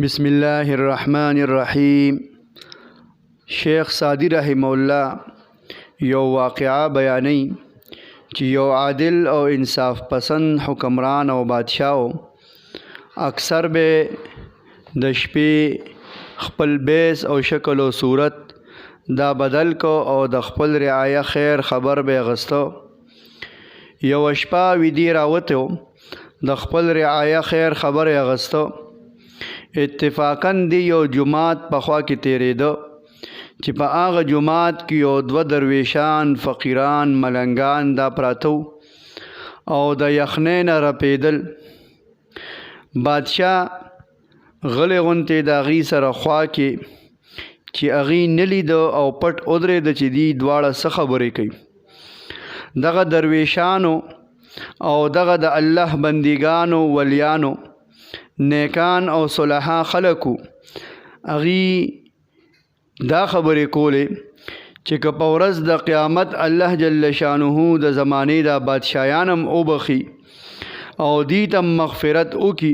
بسم الله الرحمن الرحیم. شیخ سعدی رحمه الله یو واقعه بیانوي چې یو عادل او انصاف پسند حکمران او بادشاه اکثر به د شپې خپل بیس او شکل او صورت دا بدل کو او د خپل رعایه خیر خبر به غستو. یو شپه ویدی راوته د خپل رعایه خیر خبر غستو. اتفاقاً دی یو جماعت په خوا کې تیرېده چې په هغه جماعت کې یو دوه درویشان فقیران ملنګان دا پراته او د یخنۍ نه رپېدل. بادشاه غلې غونتې د هغې سره خوا کې چې هغې نه لیده او پټ ودرېده چې دی دواړه څه خبرې کوي. دغه درویشانو او دغه د الله بندګانو ولیانو نیکان او صلحا خلقو اغي دا خبرې کولې چې که په ورځ د قیامت الله جل شانه د زمانې دا بادشاهانم وبخي او دی ته مغفرت وکي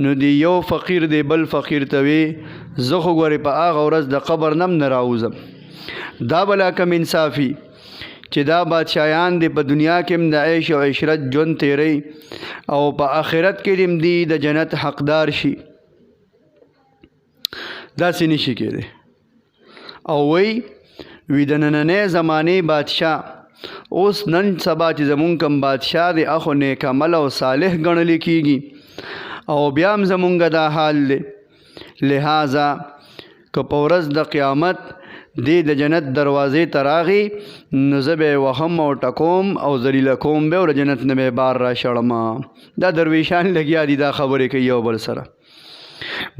نو دی یو فقیر دی بل فقیر ته وي زه خو ګورې په هغه ورځ د قبر نم نه راوځم. دا بلا کم انصافي چې دا بادشاهان دی په دنیا کې هم د عیش او عشرت ژوند تیری او په آخرت کې هم دی د جنت حقدار شي. داسې نشي کېدی. او وی د نننۍ زمانې بادشاه اوس نن سبا چې زمونږ کوم بادشاه دی اخو نیک عمل او صالح ګڼل کېږي او بیا هم زمونږ دا حال دی. لہذا که په ورځ د قیامت دی د جنت دروازې ته راغی نو زه به یې وهم او ټکوم او ذلیله کوم به او د جنت نه به بار را شړم. دا درویشان لګیا دي دا خبرې کوي یو بل سره.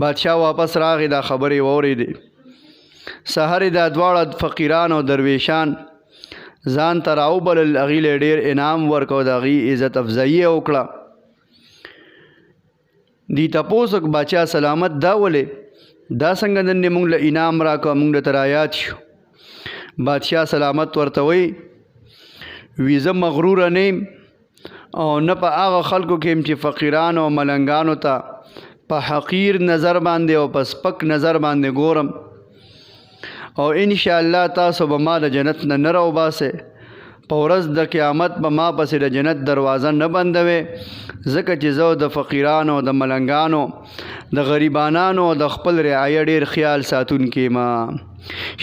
بادشاه واپس راغی دا خبرې واورېدې. سحر دا دواړه فقیران او درویشان ځان ته راوبلل هغې له ډېر انعام ورکړ د هغې عزت افزایي یې وکړه. دی تپوس وکړ بادشاه سلامت دا ولې دا څنګه نن دې موږ له انعام راکړه موږ له ته رایاد شو. بادشاه سلامت ورته وی زه مغروره نه یم او نه په هغه خلکو کې یم چې فقیرانو او ملنګانو ته په حقیر نظر باندې او په سپک نظر باندې ګورم او انشاءالله تاسو به ما د جنت نه راوباسئ. په ورځ د قیامت به ما پسې د جنت دروازه نه بندوي ځکه چې زه د فقیرانو د ملنګانو د غریبانانو د خپل رعایه ډېر خیال ساتونکی ما.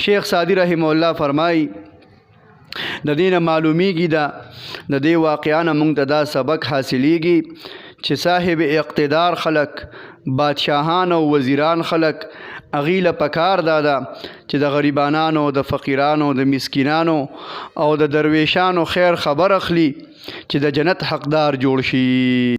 شیخ سعدی رحمه الله فرمایي د دې نه معلومیږي د دې واقعه نه موږ ته دا سبق حاصلیږي چې صاحب اقتدار خلق بادشاهان او وزیران خلق هغې له پکار دا ده چې د غریبانانو د فقیرانو د مسکینانو او د درویشانو خیر خبر اخلي چې د جنت حقدار جوړ شي.